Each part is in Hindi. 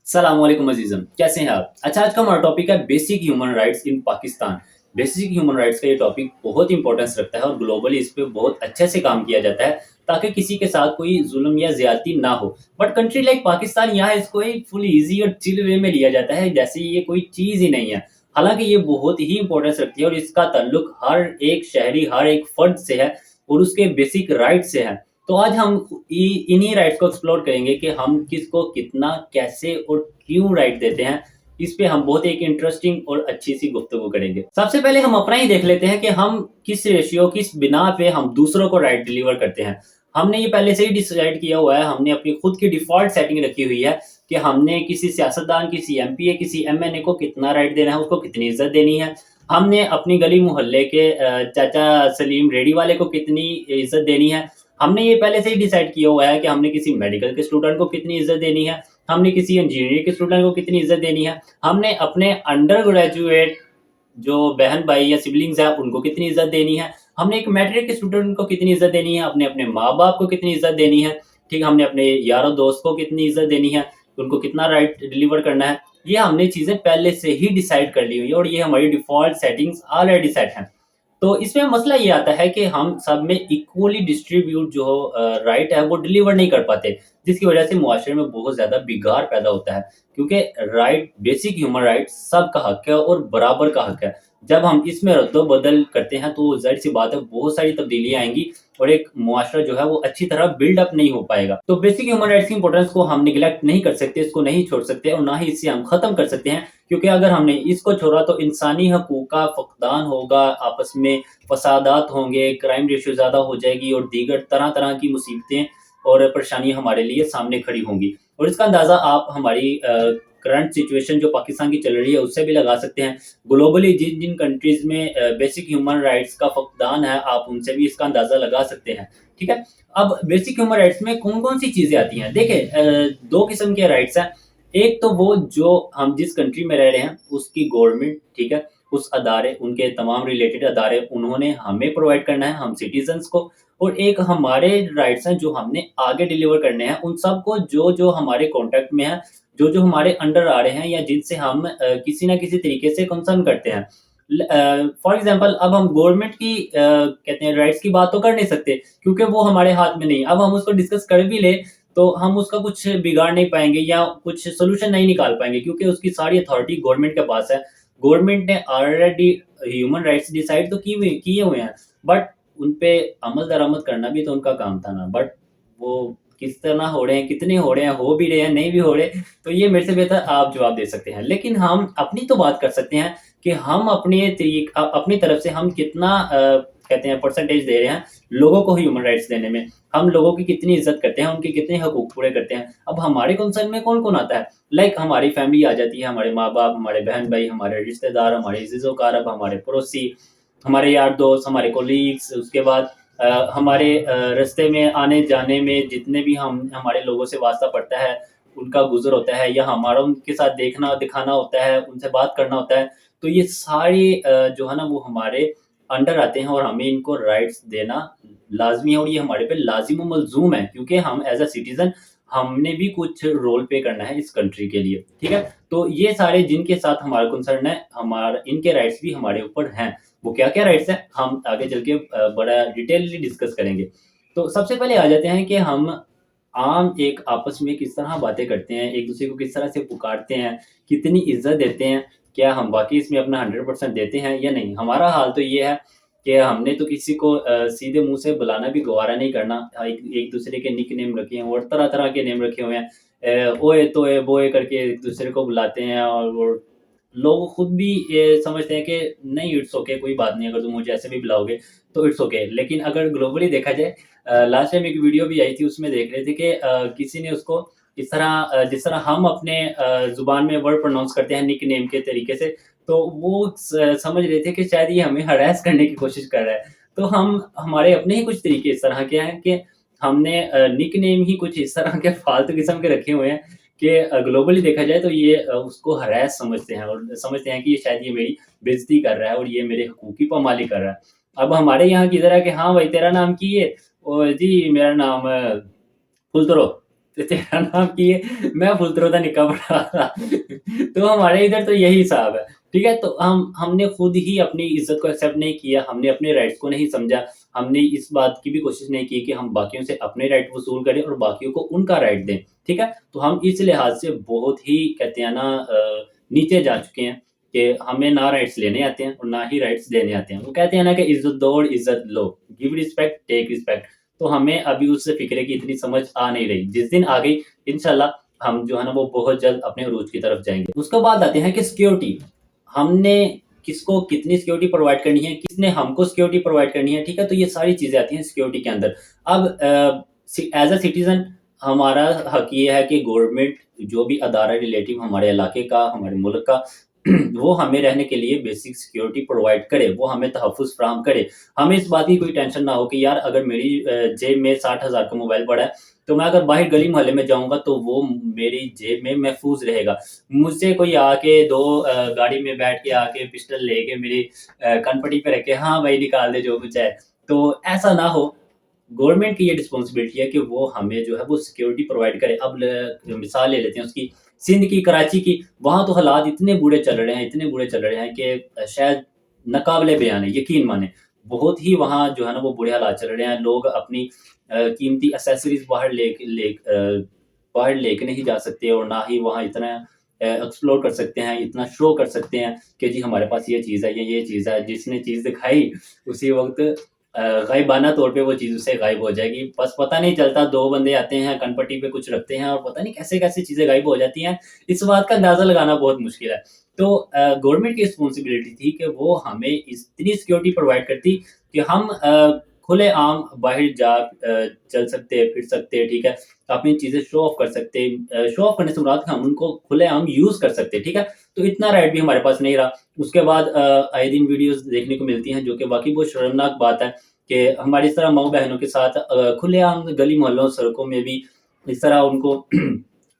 सलाम वालेकुम अजीज़म, कैसे हैं आप? अच्छा, आज का हमारा टॉपिक है बेसिक ह्यूमन राइट्स इन पाकिस्तान। बेसिक ह्यूमन राइट्स का ये टॉपिक बहुत इंपॉर्टेंस रखता है और ग्लोबली इस पे बहुत अच्छे से काम किया जाता है ताकि किसी के साथ कोई जुल्म या ज़्यादती ना हो। बट कंट्री लाइक पाकिस्तान, यहाँ इसको एक फुल ईज़ी और चिल वे में लिया जाता है जैसे ये कोई चीज़ ही नहीं है। हालाँकि ये बहुत ही इंपॉर्टेंस रखती है और इसका ताल्लुक हर एक शहरी, हर एक फ़र्द से है और उसके बेसिक राइट से है। तो आज हम इन्हीं राइट्स को एक्सप्लोर करेंगे कि हम किसको कितना, कैसे और क्यों राइट देते हैं। इस पे हम बहुत एक इंटरेस्टिंग और अच्छी सी गुफ्तगू करेंगे। सबसे पहले हम अपना ही देख लेते हैं कि हम किस रेशियो, किस बिना पे हम दूसरों को राइट डिलीवर करते हैं। हमने ये पहले से ही डिसाइड किया हुआ है, हमने अपनी खुद की डिफ़ॉल्ट सेटिंग रखी हुई है कि हमने किसी सियासतदान, किसी एमपी, किसी एमएनए को कितना राइट देना है, उसको कितनी इज़्ज़त देनी है। हमने अपनी गली मोहल्ले के चाचा सलीम रेहड़ी वाले को कितनी इज़्ज़त देनी है। हमने ये पहले से ही डिसाइड किया हुआ है कि हमने किसी मेडिकल के स्टूडेंट को कितनी इज़्ज़त देनी है, हमने किसी इंजीनियरिंग के स्टूडेंट को कितनी इज़्ज़त देनी है, हमने अपने अंडर ग्रेजुएट जो बहन-भाई या सिबलिंग्स हैं, उनको कितनी इज़्ज़त देनी है, हमने एक मैट्रिक के स्टूडेंट को कितनी इज़्ज़त देनी है, अपने अपने माँ-बाप को कितनी इज़्ज़त देनी है, ठीक है, हमने अपने यारों दोस्त को कितनी इज़्ज़त देनी है, उनको कितना राइट डिलीवर करना है। ये हमने चीज़ें पहले से ही डिसाइड कर ली हुई है और ये हमारी डिफ़ॉल्ट सेटिंग्स ऑलरेडी सेट हैं। तो इसमें मसला ये आता है कि हम सब में इक्वली डिस्ट्रीब्यूट जो राइट है वो डिलीवर नहीं कर पाते, जिसकी वजह से मुआशरे में बहुत ज़्यादा बिगाड़ पैदा होता है। क्योंकि राइट, बेसिक ह्यूमन राइट सबका हक है और बराबर का हक है। जब हम इसमें रद्दो-बदल करते हैं तो ज़ाहिर-सी बात है बहुत सारी तब्दीलियाँ आएँगी और एक मुआशरा जो है वो अच्छी तरह बिल्ड अप नहीं हो पाएगा। तो बेसिक ह्यूमन राइट्स की इम्पोर्टेंस को हम नेग्लेक्ट नहीं कर सकते, इसको नहीं छोड़ सकते और ना ही इसे हम ख़त्म कर सकते हैं, क्योंकि अगर हमने इसको छोड़ा तो इंसानी हकूक़ का फ़क़दान होगा, आपस में फसादात होंगे, क्राइम रेशियो ज़्यादा हो जाएगी और दीगर तरह-तरह की मुसीबतें और परेशानियाँ हमारे लिए सामने खड़ी होंगी। और इसका अंदाज़ा आप हमारी करंट सिचुएशन जो पाकिस्तान की चल रही है उससे भी लगा सकते हैं। ग्लोबली जिन-जिन कंट्रीज़ में बेसिक ह्यूमन राइट्स का फ़क़दान है, आप उनसे भी इसका अंदाज़ा लगा सकते हैं। ठीक है? अब बेसिक ह्यूमन राइट्स में कौन-कौन सी चीज़ें आती हैं? देखिए, 2 किस्म के राइट्स हैं। एक तो वो जो हम जिस कंट्री में रह रहे हैं, उसकी गवर्नमेंट, ठीक है? उस अदारे, उनके तमाम रिलेटेड अदारे, उन्होंने हमें प्रोवाइड करना है, हम सिटीज़न्स को। और एक हमारे राइट्स हैं जो हमने आगे डिलीवर करने हैं उन सबको, जो-जो हमारे कॉन्टैक्ट में हैं, जो-जो हमारे अंडर आ रहे हैं या जिनसे हम किसी न किसी तरीके से कंसर्न करते हैं। फॉर एग्ज़ाम्पल, अब हम गवर्नमेंट की कहते हैं राइट्स की बात तो कर नहीं सकते, क्योंकि वो हमारे हाथ में नहीं है। अब हम उसको डिस्कस कर भी लें, तो हम उसका कुछ बिगाड़ नहीं पाएँगे या कुछ सॉल्यूशन नहीं निकाल पाएँगे, क्योंकि उसकी सारी अथॉरिटी गवर्नमेंट के पास है। गवर्नमेंट ने ऑलरेडी ह्यूमन राइट्स डिसाइड तो किए हुए हैं, बट उन पे अमल-दरामद करना भी तो उनका काम था ना। बट वो किस तरह हो रहे हैं, कितने हो रहे हैं, हो भी रहे हैं, नहीं भी हो रहे, तो ये मेरे से बेहतर आप जवाब दे सकते हैं। लेकिन हम अपनी तो बात कर सकते हैं कि हम अपनी तरफ से हम कितना कहते हैं परसेंटेज दे रहे हैं लोगों को ह्यूमन राइट्स देने में। हम लोगों की कितनी इज़्ज़त करते हैं, उनके कितने हकूक पूरे करते हैं। अब हमारे कंसर्न में कौन-कौन आता है? लाइक हमारी फैमिली आ जाती है, हमारे माँ-बाप, हमारे बहन-भाई, हमारे रिश्तेदार, हमारे अज़ीज़-ओ-क़ारब, हमारे पड़ोसी, हमारे यार दोस्त, हमारे कोलीग्स, उसके बाद हमारे रास्ते में आने-जाने में जितने भी हम हमारे लोगों से वास्ता पड़ता है, उनका गुज़र होता है या हमारा उनके साथ देखना दिखाना होता है, उनसे बात करना होता है, तो ये सारे जो है ना वो हमारे अंडर आते हैं और हमें इनको राइट्स देना लाज़मी है और ये हमारे पे लाज़िम व मलज़ूम है, क्योंकि हम एज़ अ सिटिज़न हमने भी कुछ रोल प्ले करना है इस कंट्री के लिए, ठीक है? तो ये सारे जिनके साथ हमारा कंसर्न है, हमारा इनके राइट्स भी हमारे ऊपर हैं। वो क्या-क्या राइट्स हैं, हम आगे चल के बड़ा डिटेलली डिस्कस करेंगे। तो सबसे पहले आ जाते हैं कि हम आम एक आपस में किस तरह बातें करते हैं, एक-दूसरे को किस तरह से पुकारते हैं, कितनी इज़्ज़त देते हैं, क्या हम वाक़ई इसमें अपना 100% देते हैं या नहीं? हमारा हाल तो ये है कि हमने तो किसी को सीधे मुँह से बुलाना भी गवारा नहीं करना। एक-दूसरे के निकनेम रखे हैं और तरह-तरह के नेम रखे हुए हैं। ओए, तोए, बोए करके एक-दूसरे को बुलाते हैं और वो लोग खुद भी ये समझते हैं कि नहीं, इट्स ओके, कोई बात नहीं, अगर तुम मुझे ऐसे भी बुलाओगे तो इट्स ओके। लेकिन अगर ग्लोबली देखा जाए, लास्ट टाइम एक वीडियो भी आई थी, उसमें देख रहे थे कि किसी ने उसको इस तरह जिस तरह हम अपने ज़ुबान में वर्ड प्रोनाउंस करते हैं निकनेम के तरीके से, तो वो समझ रहे थे कि शायद ये हमें हैरेस करने की कोशिश कर रहा है। तो हम हमारे अपने ही कुछ तरीके इस तरह के हैं कि हमने निकनेम ही कुछ इस तरह के फालतू किस्म के रखे हुए हैं कि ग्लोबली देखा जाए तो ये उसको हैरेस समझते हैं और समझते हैं कि ये शायद ये मेरी बेइज़्ज़ती कर रहा है और ये मेरे हकूक़ की पामाली कर रहा है। अब हमारे यहाँ किधर है कि हाँ भाई, तेरा नाम की है? ओह जी, मेरा नाम फुलतरो। तो तेरा नाम की है, मैं फुलतरो दा निक्का भरा था। तो हमारे इधर तो यही हिसाब है, ठीक है? तो हमने खुद ही अपनी इज़्ज़त को एक्सेप्ट नहीं किया, हमने अपने राइट्स को नहीं समझा, हमने इस बात की भी कोशिश नहीं की कि हम बाकियों से अपने राइट वसूल करें और बाकियों को उनका राइट दें, ठीक है? तो हम इस लिहाज से बहुत ही कहते हैं ना नीचे जा चुके हैं कि हमें ना राइट्स लेने आते हैं और ना ही राइट्स देने आते हैं। वो कहते हैं ना कि इज़्ज़त दो और इज़्ज़त लो, गिव रिस्पेक्ट, टेक रिस्पेक्ट। तो हमें अभी उस फ़िक्रे की इतनी समझ आ नहीं रही। जिस दिन आ गई, इंशाल्लाह हम जो है ना वो बहुत जल्द अपने उरूज की तरफ जाएँगे। उसके बाद आते हैं कि सिक्योरिटी। हमने किसको कितनी सिक्योरिटी प्रोवाइड करनी है, किसने हमको सिक्योरिटी प्रोवाइड करनी है, ठीक है? तो ये सारी चीज़ें आती हैं सिक्योरिटी के अंदर। अब एज़ अ सिटीज़न हमारा हक ये है कि गवर्नमेंट जो भी अदारा रिलेटिव हमारे इलाके का, हमारे मुल्क का वो हमें रहने के लिए बेसिक सिक्योरिटी प्रोवाइड करे, वो हमें तहफ़्फ़ुज़ फ़राहम करे। हमें इस बात की कोई टेंशन ना हो कि यार अगर मेरी जेब में 60,000 का मोबाइल पड़ा है, तो मैं अगर बाहर गली मोहल्ले में जाऊँगा तो वो मेरी जेब में महफूज़ रहेगा। मुझसे कोई आके 2 गाड़ी में बैठ के आके पिस्टल लेके मेरी कनपटी पे रख के, हाँ भाई निकाल दे जो कुछ है। तो ऐसा ना हो, गवर्नमेंट की ये रिस्पॉन्सिबिलिटी है कि वो हमें जो है वो सिक्योरिटी प्रोवाइड करे। अब मिसाल ले लेते हैं उसकी, सिंध की, कराची की, वहाँ तो हालात इतने बुरे चल रहे हैं, इतने बुरे चल रहे हैं कि शायद नाकाबिले बयान है, यकीन माने। बहुत ही वहाँ जो है ना वो बुरे हालात चल रहे हैं। लोग अपनी कीमती एक्सेसरीज़ बाहर लेके नहीं जा सकते और ना ही वहाँ इतना एक्सप्लोर कर सकते हैं, इतना शो कर सकते हैं कि जी हमारे पास ये चीज़ है, ये चीज़ है। जिसने चीज़ दिखाई उसी वक़्त गायबाना तौर पे वो चीज़ उससे गायब हो जाएगी। बस पता नहीं चलता, 2 बंदे आते हैं, कनपट्टी पे कुछ रखते हैं और पता नहीं कैसे-कैसे चीज़ें गायब हो जाती हैं। इस बात का अंदाज़ा लगाना बहुत मुश्किल है। तो गवर्नमेंट की रिस्पॉन्सिबिलिटी थी कि वो हमें इतनी सिक्योरिटी प्रोवाइड करती कि हम खुलेआम बाहर चल सकते, फिर सकते, ठीक है? अपनी चीज़ें शो ऑफ कर सकते। शो ऑफ करने से मुराद कि हम उनको खुलेआम यूज़ कर सकते, ठीक है? तो इतना राइट भी हमारे पास नहीं रहा। उसके बाद आए दिन वीडियोज़ देखने को मिलती हैं जो कि वाक़ई बहुत शर्मनाक बात है कि हमारी इस तरह माँ-बहनों के साथ खुलेआम गली मोहल्लों, सड़कों में भी इस तरह उनको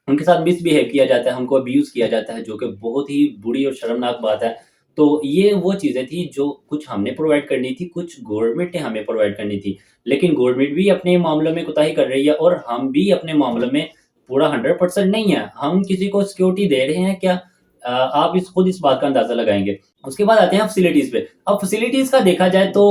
उनके साथ मिसबिहेव किया जाता है, हमको अब्यूज़ किया जाता है, जो कि बहुत ही बुरी और शर्मनाक बात है। तो ये वो चीज़ें थी जो कुछ हमने प्रोवाइड करनी थी, कुछ गवर्नमेंट ने हमें प्रोवाइड करनी थी। लेकिन गवर्नमेंट भी अपने मामलों में कोताही कर रही है और हम भी अपने मामलों में पूरा 100% नहीं है। हम किसी को सिक्योरिटी दे रहे हैं क्या? आप खुद इस बात का अंदाज़ा लगाएँगे। उसके बाद आते हैं फैसिलिटीज़ पे। अब फैसिलिटीज़ का देखा जाए तो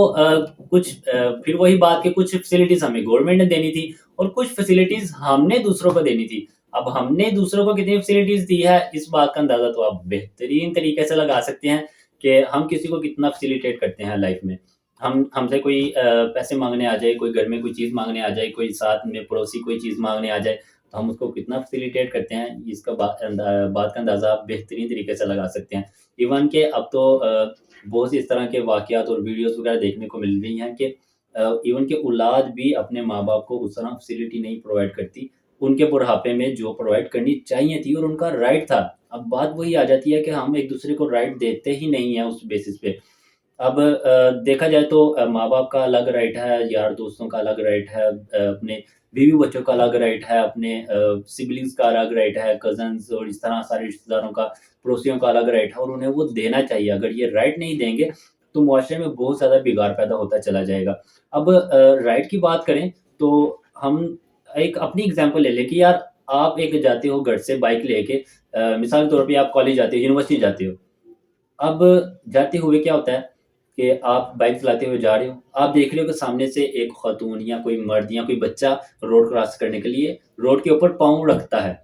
फिर वही बात कि कुछ फैसिलिटीज़ हमें गवर्नमेंट ने देनी थी और कुछ फैसिलिटीज़ हमने दूसरों को देनी थी। अब हमने दूसरों को कितनी फैसिलिटीज़ दी है, इस बात का अंदाज़ा तो आप बेहतरीन तरीके से लगा सकते हैं कि हम किसी को कितना फैसिलिटेट करते हैं लाइफ़ में। हम हमसे कोई पैसे माँगने आ जाए, कोई घर में कोई चीज़ माँगने आ जाए, कोई साथ में पड़ोसी कोई चीज़ माँगने आ जाए, तो हम उसको कितना फैसिलिटेट करते हैं, इसका बात का अंदाज़ा आप बेहतरीन तरीके से लगा सकते हैं। इवन कि अब तो बहुत सी इस तरह के वाक़यात और वीडियोज़ वग़ैरह देखने को मिल रही हैं कि इवन कि औलाद भी अपने माँ-बाप को उस तरह फैसिलिटी नहीं प्रोवाइड करती, उनके बुढ़ापे में जो प्रोवाइड करनी चाहिए थी और उनका राइट था। अब बात वही आ जाती है कि हम एक-दूसरे को राइट देते ही नहीं हैं उस बेसिस पे। अब देखा जाए तो माँ-बाप का अलग राइट है, यार दोस्तों का अलग राइट है, अपने बीवी-बच्चों का अलग राइट है, अपने सिबलिंग्स का अलग राइट है, कज़िन्स और इस तरह सारे रिश्तेदारों का, पड़ोसियों का अलग राइट है और उन्हें वो देना चाहिए। अगर ये राइट नहीं देंगे, तो मुआशरे में बहुत ज़्यादा बिगाड़ पैदा होता चला जाएगा। अब राइट की बात करें, तो हम एक अपनी एग्ज़ाम्पल ले लें कि यार आप एक जाते हो घर से बाइक लेके मिसाल के तौर पे आप कॉलेज जाते हो, यूनिवर्सिटी जाते हो। अब जाते हुए क्या होता है कि आप बाइक चलाते हुए जा रहे हो, आप देख रहे हो कि सामने से एक खातून या कोई मर्द या कोई बच्चा रोड क्रॉस करने के लिए रोड के ऊपर पाँव रखता है।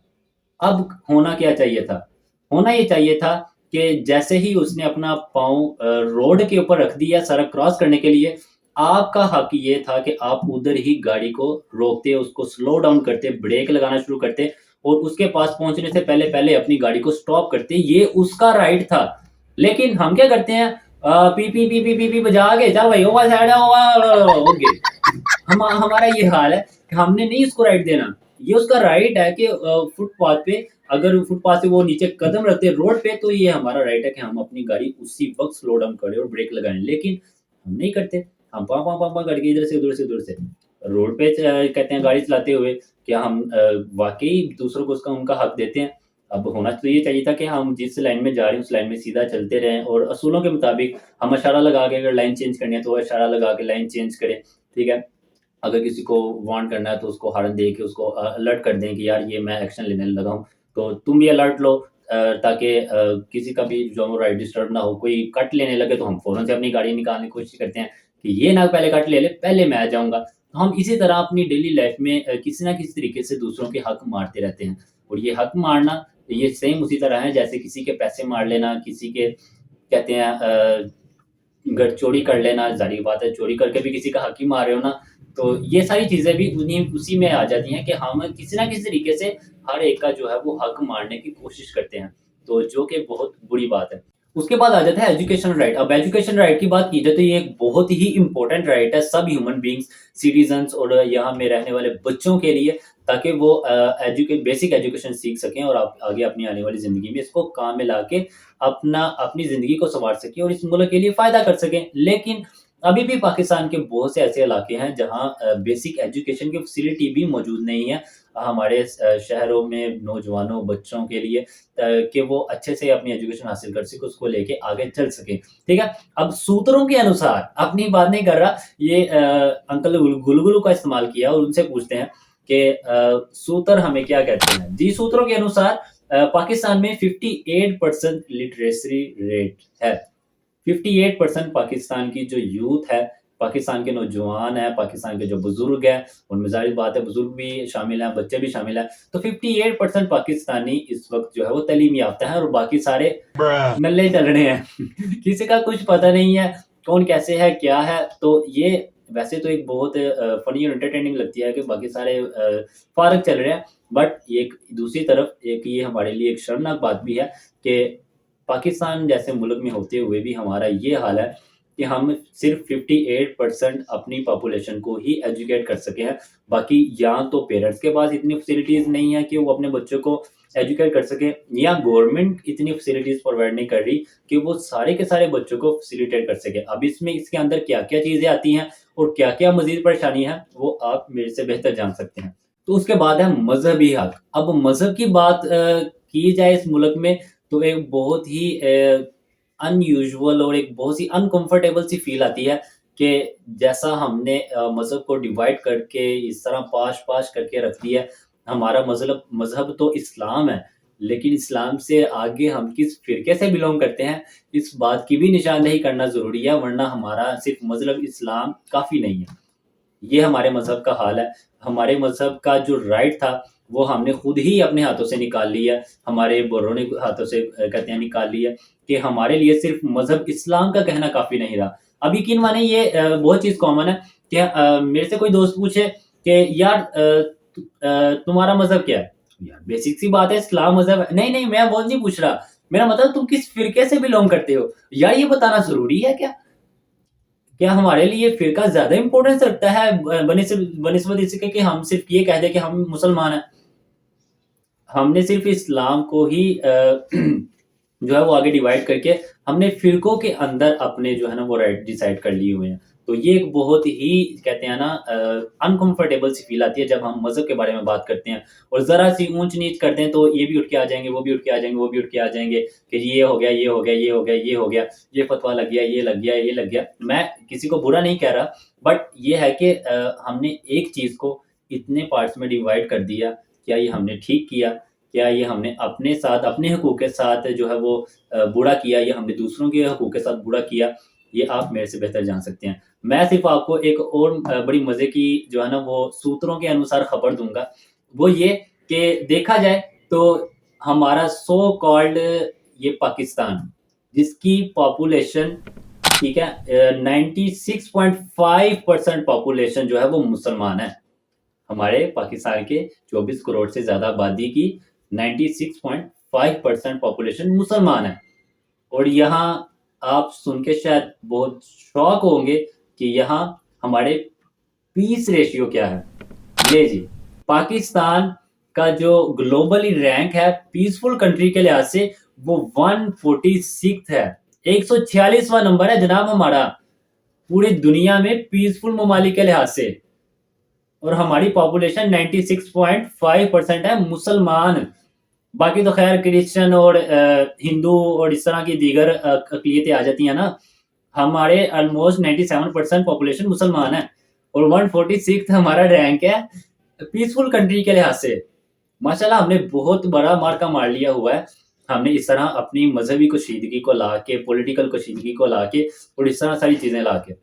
अब होना क्या चाहिए था? होना ये चाहिए था कि जैसे ही उसने अपना पाँव रोड के ऊपर रख दिया सड़क क्रॉस करने के लिए, आपका हक ये था कि आप उधर ही गाड़ी को रोकते, उसको स्लो डाउन करते, ब्रेक लगाना शुरू करते और उसके पास पहुँचने से पहले-पहले अपनी गाड़ी को स्टॉप करते, ये उसका राइट था। लेकिन हम क्या करते हैं P, P, P, P, P, P बजा के चल भाई ओवर साइड है हो गए। हमारा ये हाल है कि हमने नहीं उसको राइट देना। ये उसका राइट है कि फुटपाथ पे अगर फुटपाथ से वो नीचे कदम रखते हैं रोड पे तो ये हमारा राइट है कि हम अपनी गाड़ी उसी वक़्त स्लो डाउन करें और ब्रेक लगाएँ। लेकिन हम नहीं करते। हम पाँ, पाँ, पाँ, पाँ करके इधर से उधर से उधर से। रोड पे कहते हैं गाड़ी चलाते हुए क्या हम वाक़ई दूसरों को उसका उनका हक देते हैं? अब होना तो ये चाहिए था कि हम जिस लाइन में जा रहे हैं उस लाइन में सीधा चलते रहें और असूलों के मुताबिक हम इशारा लगा के अगर लाइन चेंज करनी है तो इशारा लगा के लाइन चेंज करें, ठीक है? अगर किसी को वार्न करना है तो उसको हॉर्न दे के उसको अलर्ट कर दें कि यार ये मैं एक्शन लेने लगा हूँ। तो तुम भी अलर्ट लो ताकि किसी का भी जो राइट डिस्टर्ब ना हो। कोई कट लेने लगे तो हम फ़ौरन से अपनी गाड़ी निकालने की कोशिश करते हैं कि ये ना पहले कट ले ले, पहले मैं जाऊँगा। तो हम इसी तरह अपनी डेली लाइफ़ में किसी न किसी तरीके से दूसरों के हक मारते रहते हैं। और ये हक मारना ये सेम उसी तरह है जैसे किसी के पैसे मार लेना, किसी के कहते हैं अगर चोरी कर लेना, ज़ाहिर बात है चोरी करके भी किसी का हक ही मार रहे हो ना, तो ये सारी चीज़ें भी उन्हीं उसी में आ जाती हैं कि हम किसी न किसी तरीके से हर एक का जो है वो हक मारने की कोशिश करते हैं, तो जो कि बहुत बुरी बात है। उसके बाद आ जाता है एजुकेशन राइट। अब एजुकेशन राइट की बात की जाए तो ये एक बहुत ही इम्पोर्टेंट राइट है सब ह्यूमन बीइंग्स, सिटीज़न्स और यहाँ में रहने वाले बच्चों के लिए, ताकि वो बेसिक एजुकेशन सीख सकें और आप आगे अपनी आने वाली ज़िंदगी में इसको काम में लाके अपनी ज़िंदगी को सँवार सकें और इस मुल्क के लिए फ़ायदा कर सकें। लेकिन अभी भी पाकिस्तान के बहुत से ऐसे इलाके हैं जहाँ बेसिक एजुकेशन की फैसिलिटी भी मौजूद नहीं है हमारे शहरों में नौजवानों, बच्चों के लिए कि वो अच्छे से अपनी एजुकेशन हासिल कर सकें, उसको लेके आगे चल सकें, ठीक है? अब सूत्रों के अनुसार अपनी बात नहीं कर रहा, ये अंकल गुलगुलू का इस्तेमाल किया और उनसे पूछते हैं कि सूत्र हमें क्या कहते हैं? जी, सूत्रों के अनुसार पाकिस्तान में 58% लिटरेसी रेट है। 58% पाकिस्तान की जो यूथ है, पाकिस्तान के नौजवान हैं, पाकिस्तान के जो बुज़ुर्ग हैं, उनमें ज़ाहिर बात है बुज़ुर्ग भी शामिल हैं, बच्चे भी शामिल हैं। तो 58% पाकिस्तानी इस वक़्त जो है वो तालीम याफ़्ता हैं और बाकी सारे नल्ले चल रहे हैं। किसी का कुछ पता नहीं है, कौन कैसे है, क्या है। तो ये वैसे तो एक बहुत फ़नी और एंटरटेनिंग लगती है कि बाकी सारे फ़ारग चल रहे हैं। बट एक दूसरी तरफ एक ये हमारे लिए एक शर्मनाक बात भी है कि पाकिस्तान जैसे मुल्क में होते हुए भी हमारा ये हाल है कि हम सिर्फ 58% अपनी पॉपुलेशन को ही एजुकेट कर सके हैं। बाकी या तो पेरेंट्स के पास इतनी फैसिलिटीज़ नहीं है कि वो अपने बच्चों को एजुकेट कर सकें, या गवर्नमेंट इतनी फैसिलिटीज़ प्रोवाइड नहीं कर रही कि वो सारे के सारे बच्चों को फैसिलिटेट कर सके। अब इसमें इसके अंदर क्या-क्या चीज़ें आती हैं और क्या-क्या मज़ीद परेशानी है, वो आप मेरे से बेहतर जान सकते हैं। तो उसके बाद है मज़हबी हक। अब मज़हब की बात की जाए इस मुल्क में तो एक बहुत ही अनयूजुअल और एक बहुत सी अनकंफर्टेबल सी फ़ील आती है कि जैसा हमने मज़हब को डिवाइड करके इस तरह पाश-पाश करके रख दिया है। हमारा मज़हब तो इस्लाम है, लेकिन इस्लाम से आगे हम किस फ़िरके से बिलॉन्ग करते हैं, इस बात की भी निशानदेही करना ज़रूरी है, वरना हमारा सिर्फ़ मज़हब इस्लाम काफ़ी नहीं है। ये हमारे मज़हब का हाल है। हमारे मज़हब का जो राइट था, वो हमने खुद ही अपने हाथों से निकाल लिया। हमारे बड़ों ने हाथों से कहते हैं निकाल लिया कि हमारे लिए सिर्फ़ मज़हब इस्लाम का कहना काफ़ी नहीं रहा। अब यकीन मानिए ये बहुत चीज़ कॉमन है कि मेरे से कोई दोस्त पूछे कि यार तुम्हारा मज़हब क्या है? यार बेसिक सी बात है इस्लाम मज़हब है। नहीं, नहीं मैं वो नहीं पूछ रहा। मेरा मतलब तुम किस फ़िरके से बिलॉन्ग करते हो? यार ये बताना ज़रूरी है क्या? क्या हमारे लिए फ़िरका ज़्यादा इम्पोर्टेंस रखता है बनिस्बत इसके कि हम सिर्फ़ ये कह दें कि हम मुसलमान हैं। हमने सिर्फ़ इस्लाम को ही जो है वो आगे डिवाइड करके हमने फ़िरकों के अंदर अपने जो है ना वो राइट डिसाइड कर लिए हुए हैं। तो ये एक बहुत ही कहते हैं ना अनकम्फ़र्टेबल सी फ़ील आती है जब हम मज़हब के बारे में बात करते हैं और ज़रा-सी ऊँच-नीच करते हैं तो ये भी उठ के आ जाएँगे, वो भी उठ के आ जाएँगे, वो भी उठ के आ जाएँगे कि ये हो गया, ये हो गया, ये हो गया, ये हो गया, ये फ़तवा लग गया, ये लग गया, ये लग गया। मैं किसी को बुरा नहीं कह रहा, बट ये है कि हमने एक चीज़ को इतने पार्ट्स में डिवाइड कर दिया, क्या ये हमने ठीक किया? क्या ये हमने अपने साथ, अपने हकूक़ के साथ जो है वो बुरा किया या हमने दूसरों के हकूक़ के साथ बुरा किया? ये आप मेरे से बेहतर जान सकते हैं। मैं सिर्फ़ आपको एक और बड़ी मज़े की जो है ना वो सूत्रों के अनुसार खबर दूँगा। वो ये कि देखा जाए तो हमारा सो कॉल्ड ये पाकिस्तान, जिसकी पॉपुलेशन ठीक है 96.5% पॉपुलेशन जो है वो मुसलमान है। हमारे पाकिस्तान के 24 करोड़ से ज़्यादा आबादी की 96.5% पॉपुलेशन मुसलमान है। और यहाँ आप सुन के शायद बहुत शॉक होंगे कि यहाँ हमारे पीस रेशियो क्या है। ले जी, पाकिस्तान का जो ग्लोबली रैंक है पीसफुल कंट्री के लिहाज से वो 146th है। 146वां नंबर है जनाब हमारा पूरी दुनिया में पीसफुल ममालिक के लिहाज से। और हमारी पॉपुलेशन 96.5% है मुसलमान। बाकी तो खैर क्रिश्चियन और हिंदू और इस तरह की दीगर अक़लियतें आ जाती हैं ना। हमारे ऑलमोस्ट 97% पॉपुलेशन मुसलमान है। और 146 हमारा रैंक है पीसफुल कंट्री के लिहाज से। माशाल्लाह हमने बहुत बड़ा मार्का मार लिया हुआ है। हमने इस तरह अपनी मजहबी कशीदगी को लाके, पॉलिटिकल कशीदगी को लाके और इस तरह सारी चीजें लाके,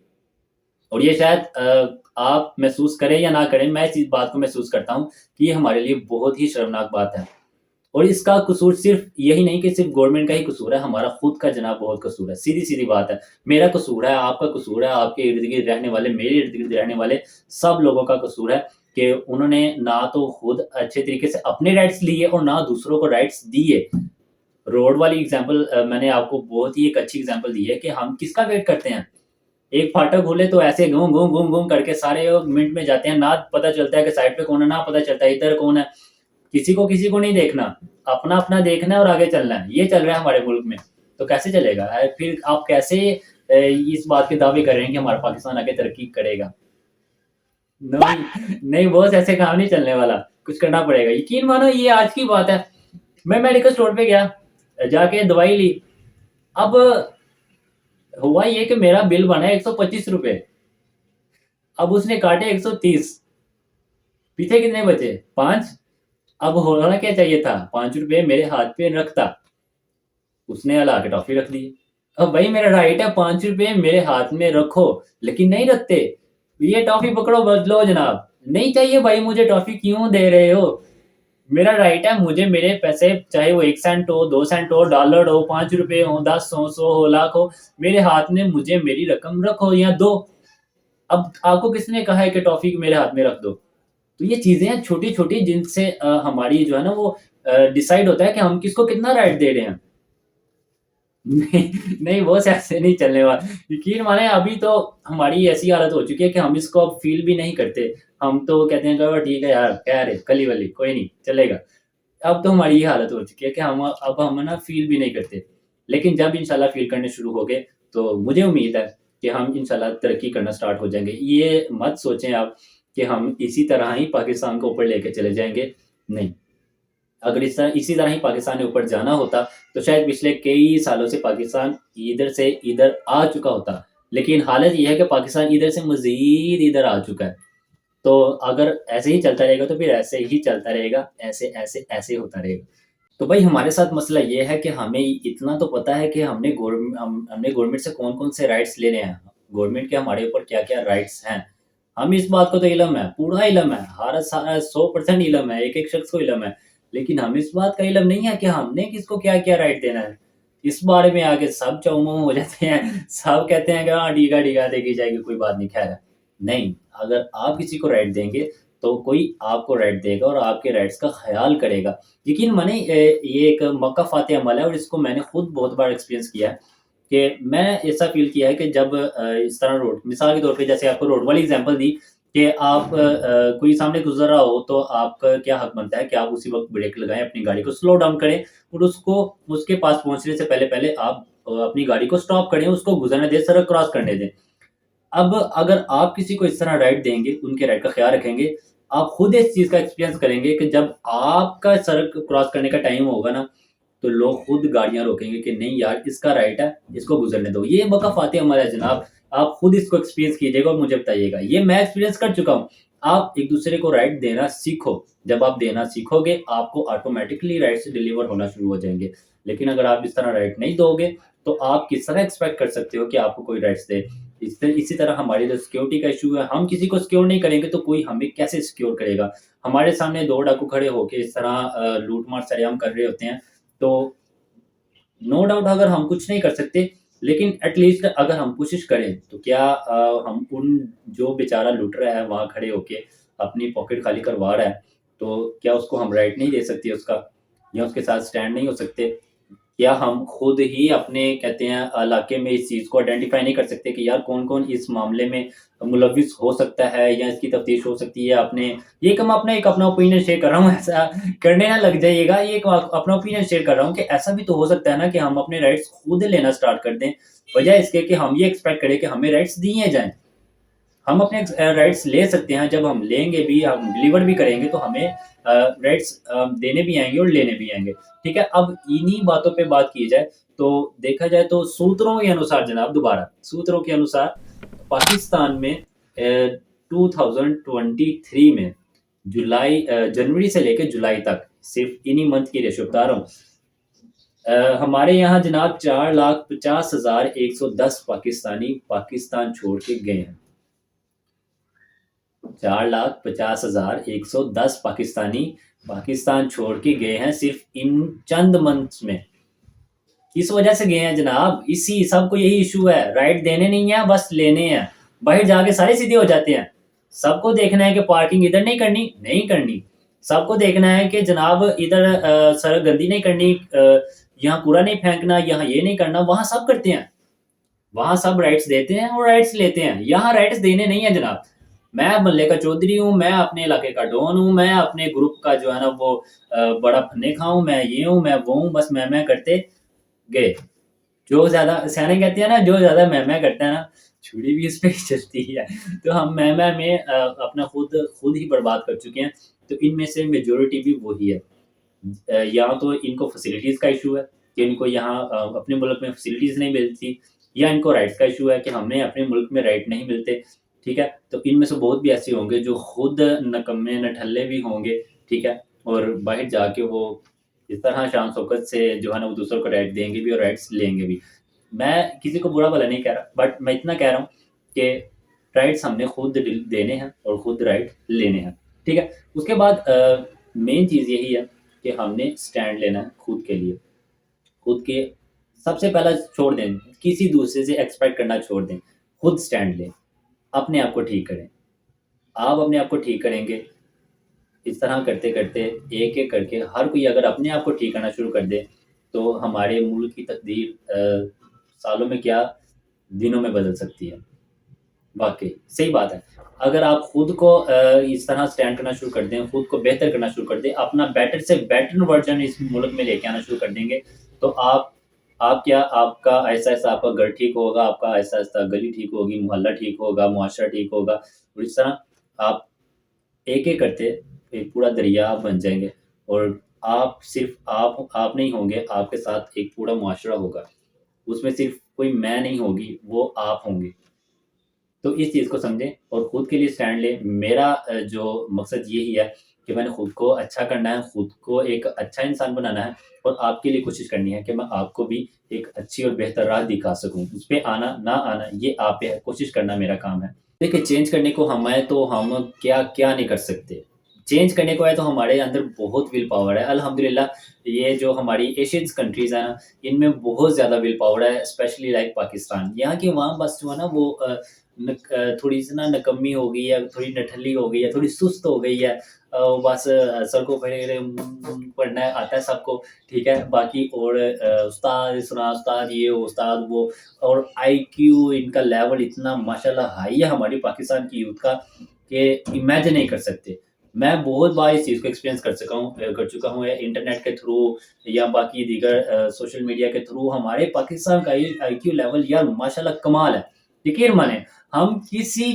और ये शायद आप महसूस करें या ना करें, मैं इस बात को महसूस करता हूँ कि ये हमारे लिए बहुत ही शर्मनाक बात है। और इसका कसूर सिर्फ यही नहीं कि सिर्फ गवर्नमेंट का ही कसूर है, हमारा खुद का जनाब बहुत कसूर है। सीधी-सीधी बात है। मेरा कसूर है, आपका कसूर है, आपके इर्द-गिर्द रहने वाले, मेरे इर्द-गिर्द रहने वाले सब लोगों का कसूर है कि उन्होंने ना तो खुद अच्छे तरीके से अपने राइट्स लिए और ना दूसरों को राइट्स दिए। रोड वाली एग्ज़ाम्पल मैंने आपको बहुत ही एक अच्छी एग्ज़ाम्पल दी है कि हम किसका वेट करते हैं। एक फाटक खुले तो ऐसे घूम घूम घूम घूम करके सारे मिनट में जाते हैं, ना पता चलता है कि साइड पे कौन है, ना पता चलता है इधर कौन है। किसी को नहीं देखना, अपना अपना देखना है और आगे चलना है। ये चल रहा है हमारे मुल्क में, तो कैसे चलेगा? फिर आप कैसे इस बात के दावे कर रहे हैं कि हमारा पाकिस्तान आगे तरक्की करेगा? नहीं नहीं बॉस, ऐसे काम नहीं चलने वाला, कुछ करना पड़ेगा। यकीन मानो ये आज की बात है, मैं मेडिकल स्टोर पे गया, जाके दवाई ली। अब हुआ ये कि मेरा बिल बना 125 रुपए, अब उसने काटे 130, पीछे कितने बचे? 5। अब होना क्या चाहिए था? 5 रुपए मेरे हाथ पे रखता, उसने हला के टॉफी रख दी। अब भाई मेरा राइट है, 5 रुपए मेरे हाथ में रखो, लेकिन नहीं रखते। ये टॉफी पकड़ो, बदलो जनाब। नहीं चाहिए भाई, मुझे टॉफी क्यों दे रहे हो? मेरा राइट है, मुझे मेरे पैसे चाहे वो 1 सेंट हो, 2 सेंट हो, डॉलर हो, 5 रुपए हो, 10 हो, 100 हो, लाख हो, मेरे हाथ में मुझे मेरी रकम रखो या दो। अब आपको किसने कहा है कि टॉफी मेरे हाथ में रख दो? तो ये चीजें हैं छोटी छोटी जिनसे हमारी जो है ना वो डिसाइड होता है कि हम किसको कितना राइट दे रहे हैं। नहीं नहीं बॉस, ऐसे नहीं चलने वाला। यकीन माने अभी तो हमारी ऐसी हालत हो चुकी है कि हम इसको अब फील भी नहीं करते। हम तो कहते हैं चलो ठीक है यार, क्या रे कली वली, कोई नहीं चलेगा। अब तो हमारी ये हालत हो चुकी है कि हम ना फील भी नहीं करते। लेकिन जब इंशाल्लाह फील करने शुरू हो गए, तो मुझे उम्मीद है कि हम इंशाल्लाह तरक्की करना स्टार्ट हो जाएँगे। ये मत सोचें आप कि हम इसी तरह ही पाकिस्तान को ऊपर लेके चले जाएँगे, नहीं। अगर इसी तरह ही पाकिस्तान ने ऊपर जाना होता, तो शायद पिछले कई सालों से पाकिस्तान इधर से इधर आ चुका होता। लेकिन हालत ये है कि पाकिस्तान इधर से मज़ीद इधर आ चुका है। तो अगर ऐसे ही चलता रहेगा तो फिर ऐसे ही चलता रहेगा, ऐसे, ऐसे, ऐसे होता रहेगा। तो भाई हमारे साथ मसला ये है कि हमें इतना तो पता है कि हमने गवर्नमेंट से कौन-कौन से राइट्स लेने हैं। गवर्नमेंट के हमारे ऊपर क्या-क्या राइट्स हैं। हम इस बात को तो इल्म है, पूरा इल्म है, हर सारा 100% इल्म है, एक-एक शख्स को इल्म है। लेकिन हमें इस बात का इल्म नहीं है कि हमने किसको क्या-क्या राइट देना है। इस बारे में आके सब चौं-मौं हो जाते हैं, सब कहते हैं कि हाँ, ठीक है, देखी जाएगी, कोई बात नहीं, खैर है। नहीं, अगर आप किसी को राइट देंगे, तो कोई आपको राइट देगा और आपके राइट्स का ख़याल करेगा। यकीन माने ये एक मौका फ़ाते अमल है और इसको मैंने खुद बहुत बार एक्सपीरियंस किया है कि मैं ऐसा फ़ील किया है कि जब इस तरह रोड मिसाल के तौर पे जैसे आपको रोड वाली एग्ज़ाम्पल दी कि आप कोई सामने गुज़र रहा हो तो आपका क्या हक बनता है कि आप उसी वक़्त ब्रेक लगाएँ, अपनी गाड़ी को स्लो डाउन करें और उसको उसके पास पहुँचने से पहले-पहले आप अपनी गाड़ी को स्टॉप करें, उसको गुज़रने दें, सड़क क्रॉस करने दें। अब अगर आप किसी को इस तरह राइट देंगे, उनके राइट का ख़्याल रखेंगे, आप खुद इस चीज़ का एक्सपीरियंस करेंगे कि जब आपका सड़क क्रॉस करने का टाइम होगा ना, तो लोग खुद गाड़ियाँ रोकेंगे कि नहीं यार इसका राइट है, इसको गुज़रने दो। ये वक़्फ़ाते अमल है जनाब, आप खुद इसको एक्सपीरियंस कीजिएगा और मुझे बताइएगा। ये मैं एक्सपीरियंस कर चुका हूँ। आप एक-दूसरे को राइट देना सीखो। जब आप देना सीखोगे, आपको ऑटोमैटिकली राइट्स डिलीवर होना शुरू हो जाएँगे। लेकिन अगर आप इस तरह राइट नहीं दोगे, तो आप किस तरह एक्सपेक्ट कर सकते हो कि आपको कोई राइट्स दे? इसी तरह हमारी जो सिक्योरिटी का इश्यू है, हम किसी को सिक्योर नहीं करेंगे तो कोई हमें कैसे सिक्योर करेगा? हमारे सामने 2 डाकू खड़े होके इस तरह लूट-मार सरेआम कर रहे होते हैं, तो नो डाउट अगर हम कुछ नहीं कर सकते, लेकिन एट लीस्ट अगर हम कोशिश करें, तो क्या हम उन जो बेचारा लूट रहा है वहाँ खड़े होके अपनी पॉकेट खाली करवा रहा है, तो क्या उसको हम राइट नहीं दे सकते उसका? या उसके साथ स्टैंड नहीं हो सकते? या हम खुद ही अपने कहते हैं इलाके में इस चीज़ को आइडेंटिफ़ाई नहीं कर सकते कि यार कौन-कौन इस मामले में मुलविस हो सकता है या इसकी तफ्तीश हो सकती है। अपने ये एक मैं अपना ओपिनियन शेयर कर रहा हूँ, ऐसा करने ना लग जाइएगा। ये एक अपना ओपिनियन शेयर कर रहा हूँ कि ऐसा भी तो हो सकता है ना कि हम अपने राइट्स खुद लेना स्टार्ट कर दें, बजाए इसके कि हम ये एक्सपेक्ट करें कि हमें राइट्स दिए जाएँ। हम अपने राइट्स ले सकते हैं, जब हम लेंगे भी, हम डिलीवर भी करेंगे तो हमें राइट्स देने भी आएँगे और लेने भी आएँगे। ठीक है? अब इन्हीं बातों पे बात की जाए, तो देखा जाए तो सूत्रों के अनुसार जनाब दोबारा, सूत्रों के अनुसार पाकिस्तान में 2023 में जनवरी से लेकर जुलाई तक सिर्फ इन्हीं मंथ की रेशो बता रहा हूँ। हमारे यहाँ जनाब 4,50,110 पाकिस्तानी पाकिस्तान छोड़ के गए हैं। 4,50,110 पाकिस्तानी पाकिस्तान छोड़ के गए हैं सिर्फ इन चंद मंथ्स में। किस वजह से गए हैं जनाब? इसी सबको यही इशू है, राइट देने नहीं है, बस लेने हैं। बाहर जाके सारे सीधे हो जाते हैं। सबको देखना है कि पार्किंग इधर नहीं करनी, नहीं करनी। सबको देखना है कि जनाब इधर सड़क गंदी नहीं करनी, यहाँ कूड़ा नहीं फेंकना, यहाँ ये नहीं करना। वहां सब करते हैं, वहां सब राइट्स देते हैं और राइट्स लेते हैं। यहाँ राइट्स देने नहीं है जनाब। मैं मोहल्ले का चौधरी हूँ, मैं अपने इलाके का डॉन हूँ, मैं अपने ग्रुप का जो है ना वो बड़ा फन्ने खाऊं, मैं ये हूँ मैं वो हूँ, बस मैं करते गए। जो ज्यादा सियाने कहते हैं ना, जो ज्यादा मैं करता है ना, छुरी भी इस पे ही चलती है। तो हम मैं में अपना खुद ही बर्बाद कर चुके हैं। तो इनमें से मेजोरिटी भी वही है। या तो इनको फैसिलिटीज का इशू है कि इनको यहाँ अपने मुल्क में फैसिलिटीज नहीं मिलती, या इनको राइट्स का इशू है कि हमें अपने मुल्क में राइट नहीं मिलते। ठीक है, तो इनमें से बहुत भी ऐसे होंगे जो खुद नकम्मे नठल्ले भी होंगे। ठीक है, और बाहर जाके वो इस तरह शान शौकत से जो है ना वो दूसरों को राइट देंगे भी और राइट्स लेंगे भी। मैं किसी को बुरा भला नहीं कह रहा, बट मैं इतना कह रहा हूँ कि राइट्स हमने खुद देने हैं और खुद राइट लेने हैं। ठीक है, उसके बाद मेन चीज़ यही है कि हमने स्टैंड लेना है खुद के लिए। खुद के सबसे पहला छोड़ दें, किसी दूसरे से एक्सपेक्ट करना छोड़ दें, खुद स्टैंड लें, अपने आप को ठीक करें। आप अपने आप को ठीक करेंगे, इस तरह करते करते एक एक करके हर कोई अगर अपने आप को ठीक करना शुरू कर दे तो हमारे मुल्क की तकदीर सालों में क्या दिनों में बदल सकती है। वाकई सही बात है। अगर आप खुद को इस तरह स्टैंड करना शुरू कर दें, खुद को बेहतर करना शुरू कर दें, अपना बेटर से बेटर वर्जन इस मुल्क में लेके आना शुरू कर देंगे, तो आप क्या आपका ऐसा-ऐसा आपका घर ठीक होगा, आपका ऐसा-ऐसा गली ठीक होगी, मोहल्ला ठीक होगा, मुआशरा ठीक होगा। और इस तरह आप एक-एक करते एक पूरा दरिया आप बन जाएँगे और आप सिर्फ़ आप नहीं होंगे, आपके साथ एक पूरा मुआशरा होगा। उसमें सिर्फ़ कोई मैं नहीं होगी, वो आप होंगे। तो इस चीज़ को समझें और खुद के लिए स्टैंड लें। मेरा जो मकसद यही है कि मैंने खुद को अच्छा करना है, खुद को एक अच्छा इंसान बनाना है और आपके लिए कोशिश करनी है कि मैं आपको भी एक अच्छी और बेहतर राह दिखा सकूँ। उस पे आना, ना आना ये आप पे है, कोशिश करना मेरा काम है। देखिए चेंज करने को हम हैं तो हम क्या-क्या नहीं कर सकते। चेंज करने को है तो हमारे अंदर बहुत विल पावर है। अल्हम्दुलिल्लाह ये जो हमारी एशियन्स कंट्रीज़ हैं ना, इनमें बहुत ज़्यादा विल पावर है, स्पेशली लाइक पाकिस्तान। यहाँ की अवाम बस जो है ना वो थोड़ी-सी ना निकम्मी हो गई है, थोड़ी निठल्ली हो गई है, थोड़ी सुस्त हो गई है। बस सड़कों पे पढ़ना आता है सबको, ठीक है? बाकी और उस्ताद सुना, उस्ताद ये, उस्ताद वो, और आईक्यू इनका लेवल इतना माशाल्लाह हाई है हमारी पाकिस्तान की यूथ का कि इमेजिन नहीं कर सकते। मैं बहुत बार इस चीज़ को एक्सपीरियंस कर चुका हूँ इंटरनेट के थ्रू या बाकी दीगर सोशल मीडिया के थ्रू। हमारे पाकिस्तान का ये आईक्यू लेवल यार माशाल्लाह कमाल है। यकीन मानें, हम किसी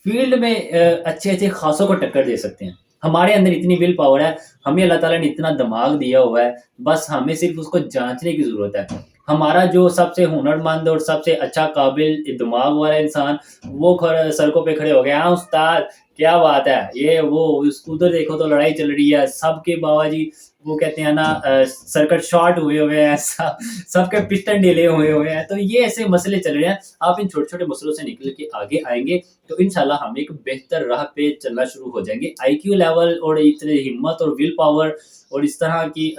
फ़ील्ड में अच्छे-अच्छे ख़ासों को टक्कर दे सकते हैं। हमारे अंदर इतनी विल पावर है, हमें अल्लाह ताला ने इतना दिमाग दिया हुआ है, बस हमें सिर्फ़ उसको जाँचने की ज़रूरत है। हमारा जो सबसे हुनरमंद और सबसे अच्छा काबिल दिमाग वाला इंसान, वो सड़कों पे खड़े हो गए, हाँ उस्ताद क्या बात है, ये वो उधर देखो तो लड़ाई चल रही है, सबके बाबा जी वो कहते हैं ना सर्किट शॉर्ट हुए हुए हैं, सबके पिस्टन ढीले हुए हुए हैं। तो ये ऐसे मसले चल रहे हैं। आप इन छोटे-छोटे मसलों से निकल के आगे आएँगे तो इंशाल्लाह हम एक बेहतर राह पे चलना शुरू हो जाएँगे। आईक्यू लेवल और इतनी हिम्मत और विल पावर और इस तरह की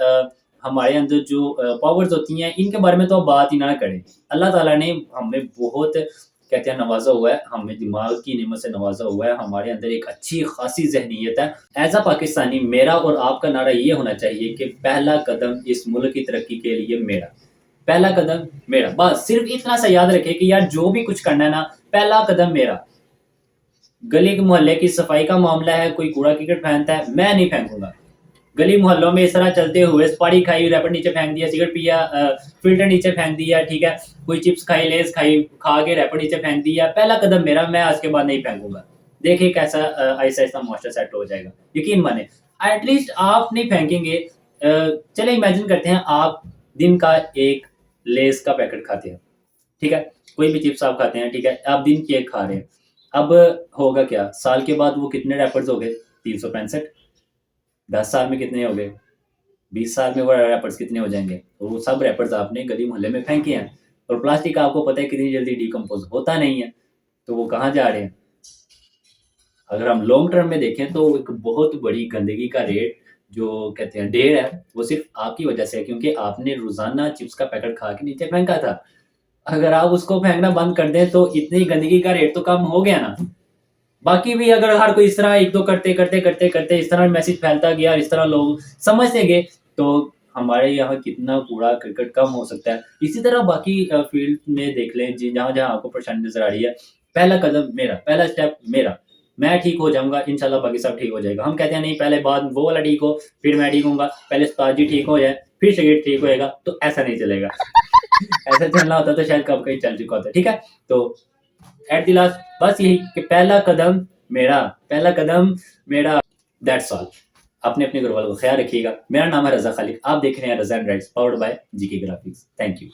हमारे अंदर जो पावर्स होती हैं, इनके बारे में तो आप बात ही ना करें। अल्लाह ताला ने हमें बहुत कहते हैं नवाज़ा हुआ है, हमें दिमाग की नेमत से नवाज़ा हुआ है, हमारे अंदर एक अच्छी खासी ज़हनियत है। ऐज़ अ पाकिस्तानी मेरा और आपका नारा ये होना चाहिए कि पहला कदम इस मुल्क की तरक्की के लिए मेरा। पहला कदम मेरा। बस सिर्फ़ इतना सा याद रखें कि यार जो भी कुछ करना है ना, पहला कदम मेरा। गली के मोहल्ले की सफाई का मामला है, कोई कूड़ा-करकट फेंकता है, मैं नहीं फेंकूँगा। गली मोहल्लों में इस तरह चलते हुए सुपारी खाई, रैपर नीचे फेंक दिया, सिगरेट पिया, फ़िल्टर नीचे फेंक दिया, ठीक है? कोई चिप्स खाई, लेज़ खाई, खा के रैपर नीचे फेंक दिया, पहला कदम मेरा, मैं आज के बाद नहीं फेंकूँगा। देखिए कैसा आहिस्ता-आहिस्ता मुआशरा सेट हो जाएगा। यकीन मानें, एट लीस्ट आप नहीं फेंकेंगे। चलें इमेजिन करते हैं आप दिन का एक लेज़ का पैकेट खाते हैं, ठीक है? कोई भी चिप्स आप खाते हैं, ठीक है? आप दिन की एक खा रहे हैं। अब होगा क्या, साल के बाद वो कितने रैपर्स हो गए? 365। 10 साल में कितने हो गए? 20 साल में वो रैपर्स कितने हो जाएंगे? तो वो सब रैपर्स आपने गली मोहल्ले में फेंके हैं। और प्लास्टिक आपको पता है कितनी जल्दी डिकम्पोज होता नहीं है, तो वो कहाँ जा रहे हैं? अगर हम लॉन्ग टर्म में देखें तो एक बहुत बड़ी गंदगी का रेट जो कहते हैं ढेर है, वो सिर्फ आपकी वजह से है, क्योंकि आपने रोजाना चिप्स का पैकेट खा के नीचे फेंका था। अगर आप उसको फेंकना बंद कर दें तो इतनी गंदगी का रेट तो कम हो गया ना। बाकी भी अगर हर कोई इस तरह एक दो करते करते करते करते इस तरह मैसेज फैलता गया और इस तरह लोग समझते गए, तो हमारे यहाँ कितना कूड़ा क्रिकेट कम हो सकता है। इसी तरह बाकी फील्ड में देख लें, जी जहाँ जहाँ आपको परेशानी नजर आ रही है, पहला कदम मेरा, पहला स्टेप मेरा, मैं ठीक हो जाऊंगा इंशाल्लाह, बाकी सब ठीक हो जाएगा। हम कहते हैं नहीं, पहले बाद वो वाला ठीक हो फिर मैं ठीक होऊंगा, पहले उस्ताद जी ठीक हो जाए फिर शरीर ठीक होएगा, तो ऐसा नहीं चलेगा। ऐसा चलना होता तो शायद कब कहीं चल चुका होता। ठीक है, तो एट द लास्ट बस यही कि पहला कदम मेरा, पहला कदम मेरा, दैट्स ऑल। अपने अपने घर वालों का ख्याल रखिएगा। मेरा नाम है रजा खालिक, आप देख रहे हैं Raza and rights, powered by GK graphics. Thank you.